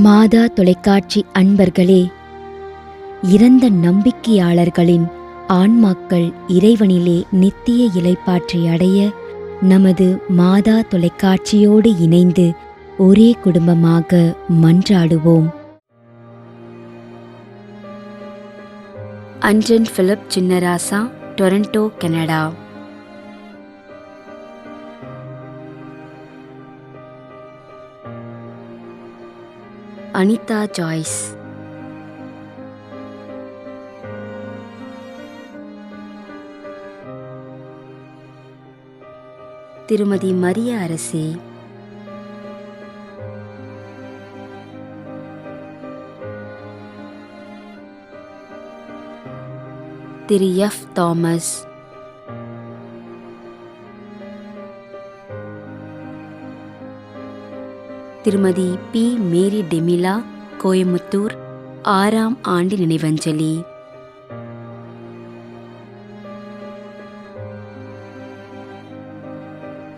மாதா தொலைக்காட்சி அன்பர்களே, இறந்த நம்பிக்கையாளர்களின் ஆன்மாக்கள் இறைவனிலே நித்திய இளைப்பாற்றி அடைய நமது மாதா தொலைக்காட்சியோடு இணைந்து ஒரே குடும்பமாக மன்றாடுவோம். Anton Philip Chinnarasa, Toronto, Canada. அனிதா ஜாய்ஸ், திருமதி மரிய அரசி, திரு எஃப் தாமஸ், திருமதி பி மேரி டெமிலா, கோயமுத்தூர், 6ஆம் ஆண்டு நினைவஞ்சலி.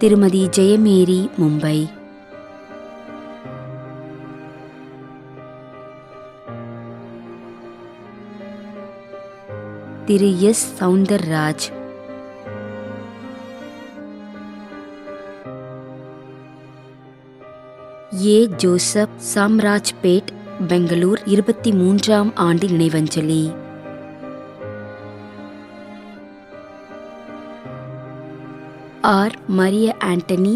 திருமதி ஜெயமேரி, மும்பை. திரு எஸ் சவுந்தர்ராஜ், ஏ ஜோசப், சாம்ராஜ்பேட், பெங்களூர், 23ஆம் ஆண்டு நினைவஞ்சலி. ஆர் மரிய ஆண்டனி,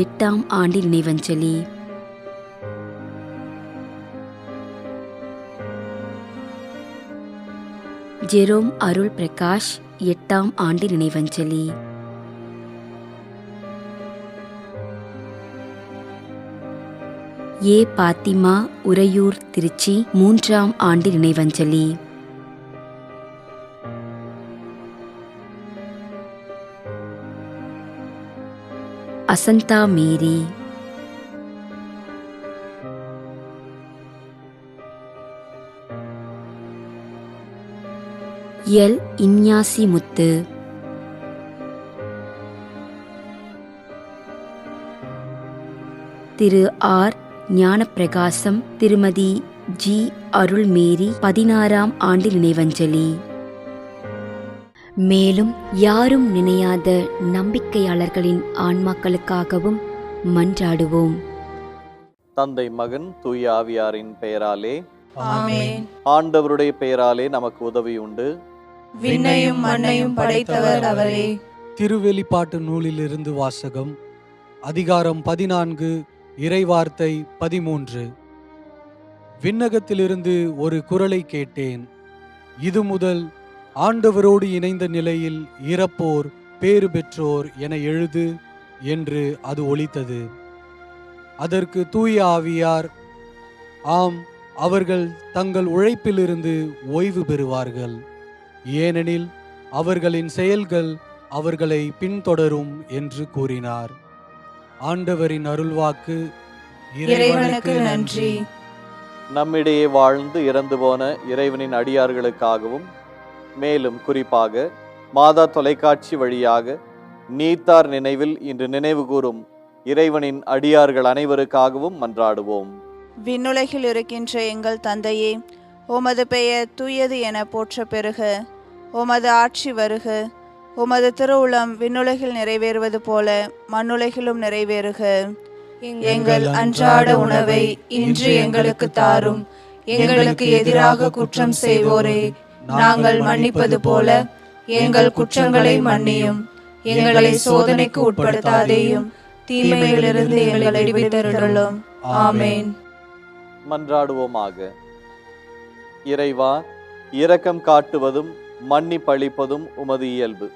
8ஆம் ஆண்டு நினைவஞ்சலி. ஜெரோம் அருள் பிரகாஷ், 8ஆம் ஆண்டு நினைவஞ்சலி. ஏ பாத்திமா, உறையூர், திருச்சி, 3ஆம் ஆண்டு நினைவஞ்சலி. அசந்தா மேரி, எல் இன்யாசி முத்து, திரு ஆர் ஞானப்பிரகாசம், திருமதி ஜி அருள்மேரி, 16ஆம் ஆண்டு நினைவஞ்சலி. மேலும் யாரும் நினையாத நம்பிக்கையாளர்களின் ஆன்மாக்களுக்காகவும் மன்றாடுவோம். தந்தை, மகன், தூய ஆவியாரின் பெயராலே ஆமென். ஆண்டவருடைய பெயராலே நமக்கு உதவி உண்டு. விண்ணையும் மண்ணையும் படைத்தவர் அவரே. திருவெளிப்பாட்டு நூலிலிருந்து வாசகம். அதிகாரம் 14, இறைவார்த்தை 13. விண்ணகத்திலிருந்து ஒரு குரலை கேட்டேன். இது முதல் ஆண்டவரோடு இணைந்த நிலையில் இறப்போர் பேறு பெற்றோர் என எழுது என்று அது ஒலித்தது. அதற்கு தூய ஆவியார், ஆம், அவர்கள் தங்கள் உழைப்பிலிருந்து ஓய்வு பெறுவார்கள், ஏனெனில் அவர்களின் செயல்கள் அவர்களை பின்தொடரும் என்று கூறினார். ஆண்டவரின் அருள்வாக்கு. இறைவனுக்கு நன்றி. நம்மிடையே வாழ்ந்து இறந்து போன இறைவனின் அடியார்களுக்காகவும், மேலும் குறிப்பாக மாதா தொலைக்காட்சி வழியாக நீத்தார் நினைவில் இன்று நினைவு கூறும் இறைவனின் அடியார்கள் அனைவருக்காகவும் மன்றாடுவோம். விண்ணுலகில் இருக்கின்ற எங்கள் தந்தையே, உமது பெயர் தூயது என போற்ற பெறுக. உமது ஆட்சி வருக. உமது திருவுளம் விண்ணுலகில் நிறைவேறுவது போல மண்ணுலகிலும் நிறைவேறுக. எங்கள் அன்றாட உணவை இன்று எங்களுக்கு தாரும். எங்களுக்கு எதிராக குற்றம் செய்வோரே நாங்கள் மன்னிப்பது போல எங்கள் குற்றங்களை மன்னியும். எங்களை சோதனைக்கு உட்படுத்தாதேயும், தீமையிலிருந்து எங்களை விடுவித்தருளும். ஆமென். மன்றாடுவோமாக. இறைவா, இரக்கம் காட்டுவதும் மன்னிப்பளிப்பதும் உமது இயல்பு.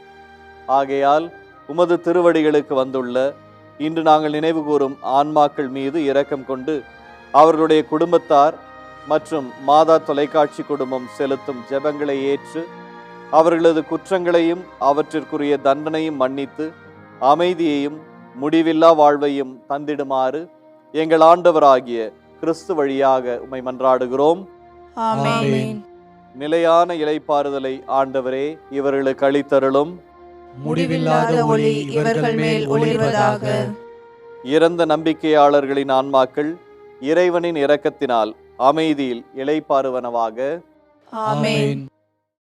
ஆகையால் உமது திருவடிகளுக்கு வந்துள்ள இன்று நாங்கள் நினைவு கூறும் ஆன்மாக்கள் மீது இரக்கம் கொண்டு அவர்களுடைய குடும்பத்தார் மற்றும் மாதா தொலைக்காட்சி குடும்பம் செலுத்தும் ஜெபங்களை ஏற்று அவர்களது குற்றங்களையும் அவற்றிற்குரிய தண்டனையும் மன்னித்து அமைதியையும் முடிவில்லா வாழ்வையும் தந்திடுமாறு எங்கள் ஆண்டவராகிய கிறிஸ்து வழியாக உம்மை மன்றாடுகிறோம். ஆமென். நிலையான இளைப்பாறுதலை ஆண்டவரே இவர்களுக்கு அளித்தருளும். முடிவில்லாத ஒளி இவர்கள் மேல் ஒளிர்வதாக. இறந்த நம்பிக்கையாளர்களின் ஆன்மாக்கள் இறைவனின் இரக்கத்தினால் அமைதியில் இளைப்பாறுவனவாக. ஆமென்.